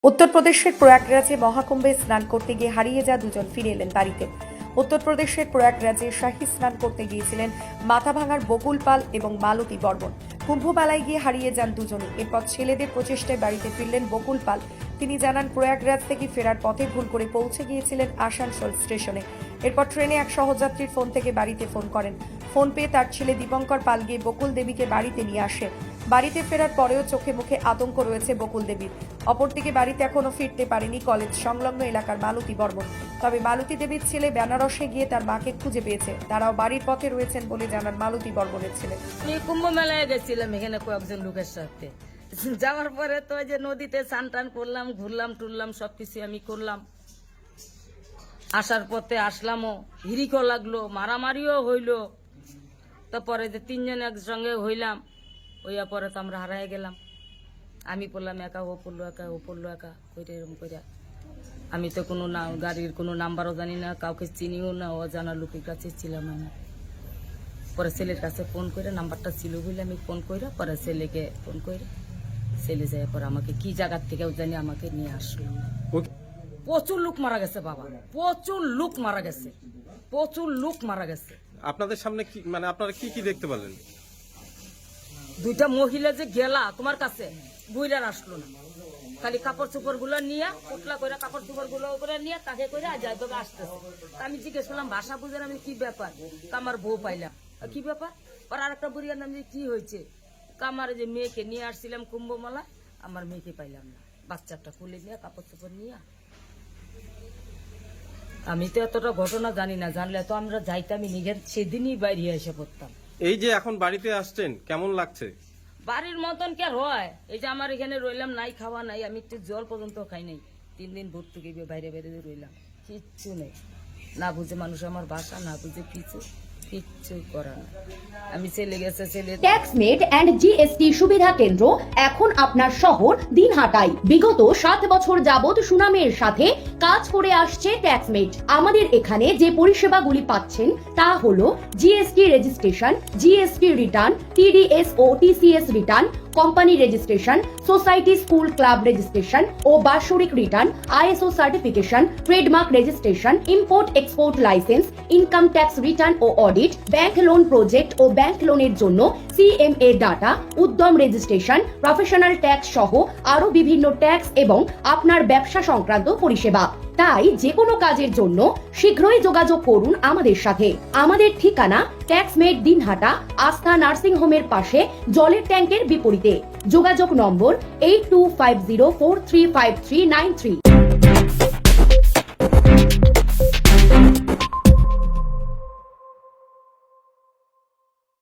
উত্তরপ্রদেশের প্রয়াগরাজে মহাকুম্ভে স্নান করতে গিয়ে হারিয়ে যা দুজন ফিরে এলেন বাড়িতে। উত্তরপ্রদেশের প্রয়াগরাজে শাহী স্নান করতে গিয়েছিলেন মাথাভাঙার বকুল পাল এবং মালতী বর্মন। কুম্ভমেলায় গিয়ে হারিয়ে যান দুজনই। এরপর ছেলেদের প্রচেষ্টায় বাড়িতে ফিরলেন বকুল পাল। তিনি জানান, প্রয়াগরাজ থেকে ফেরার পথে ভুল করে পৌঁছে গিয়েছিলেন আসানসোল স্টেশনে। এরপর ট্রেনে এক সহযাত্রীর ফোন থেকে বাড়িতে ফোন করেন। ফোন পেয়ে তার ছেলে দীপঙ্কর পাল গিয়ে বকুল দেবীকে বাড়িতে নিয়ে আসে। বাড়িতে ফেরার পরেও চোখে মুখে আতঙ্ক রয়েছে বকুল দেবীর। অপরদিকে বাড়িতে এখনো ফিরতে পারেনি কলেজ সংলগ্ন এলাকার মালতী বর্মন। তবে মালতী দেবীর ছেলে বেনারসে গিয়ে তার মাকে খুঁজে পেয়েছে। তারাও বাড়ির পথে রয়েছেন বলে জানান মালতী বর্মনের ছেলে। আমি কুম্ভ মেলায় গেছিলাম এখানে কয়েকজন লোকের সাথে। যাওয়ার পরে তো যে নদীতে স্নান টান করলাম, ঘুরলাম টুরলাম, সবকিছু আমি করলাম। আসার পথে আসলামও, হিরিকও লাগলো, মারামারিও হইলো। তারপরে যে তিনজন একসঙ্গে হইলাম, হইয়া পরে তো আমরা হারাই গেলাম। আমি পড়লাম একা, ও পড়লো একা, ও পড়লো একা, কইরা এরকম কইরা। আমি তো কোনো গাড়ির কোনো নাম্বারও জানি না, কাউকে চিনিও না, অজানা লোকের কাছে ছিলাম আমি। পরে ছেলের কাছে ফোন করে, নাম্বারটা ছিল বলে আমি ফোন করে, পরে ছেলেকে ফোন করে, ছেলে যায় পরে আমাকে কি জায়গার থেকেও জানি আমাকে নিয়ে আসলো। প্রচুর লোক মারা গেছে বাবা, প্রচুর লোক মারা গেছে, প্রচুর লোক মারা গেছে। আপনাদের সামনে কি মানে আপনারা কি কি দেখতে পেলেন? দুইটা মহিলা যে গেলা তোমার কাছে বুইরার আসলো না, খালি কাপড় চোপড় গুলো নিয়ে পোটলা করে কাপড় চোপড় গুলো করে নিয়ে তাকে করে যাই তোকে আসতেছে। আমি জিজ্ঞেস করলাম ভাষা বুঝে আমি কি ব্যাপার, আমার বউ পাইলাম। কি ব্যাপার? আর আরেকটা বুড়িয়ার নাম কি হয়েছে, আমার যে মেয়েকে নিয়ে আসছিলাম কুম্ভমেলা, আমার মেয়েকে পাইলাম না। বাচ্চাটা খুলে নিয়ে কাপড় চোপড় নিয়ে। আমি তো এতটা ঘটনা জানি না, জানলে তো আমরা যাইতামই নিজের সেদিনই বাইরে এসে পড়তাম। এই যে এখন বাড়িতে আসছেন কেমন লাগছে? বাড়ির মতন কি আর হয়? এই যে আমার এখানে রইলাম, নাই খাওয়া নাই, আমি একটু জল পর্যন্ত খাই নাই। 3 দিন ভর্তি বাইরে বাইরে রইলাম, কিচ্ছু নেই। না বুঝে মানুষ আমার ভাষা, না বুঝে কিচ্ছু করা না। আমি ছেলে গেছে, ছেলে ট্যাক্সমেট এন্ড জিএসটি সুবিধা কেন্দ্র এখন আপনার শহর দিনহাটায়। বিগত 7 বছর যাবত সুনামের সাথে কাজ করে আসছে ট্যাক্সমেট। আমাদের এখানে যে পরিষেবাগুলি পাচ্ছেন তা হলো GST registration, GST return, TDS ও TCS return, company registration, society school club registration ও বাৎসরিক return, ISO certification, trademark registration, import export licence, income tax return ও অডিট, ব্যাংক লোন প্রজেক্ট ও ব্যাংক লোনের জন্য CMA data, Udyam registration, professional tax সহ আরো বিভিন্ন ট্যাক্স এবং আপনার ব্যবসা সংক্রান্ত পরিষেবা। তাই যে কোনো কাজের জন্য শীঘ্রই যোগাযোগ করুন আমাদের সাথে। আমাদের ঠিকানা ট্যাক্সমেট দিনহাটা, আস্থা নার্সিং হোমের পাশে, জলের ট্যাঙ্কের বিপরীতে। যোগাযোগ নম্বর 8250435393।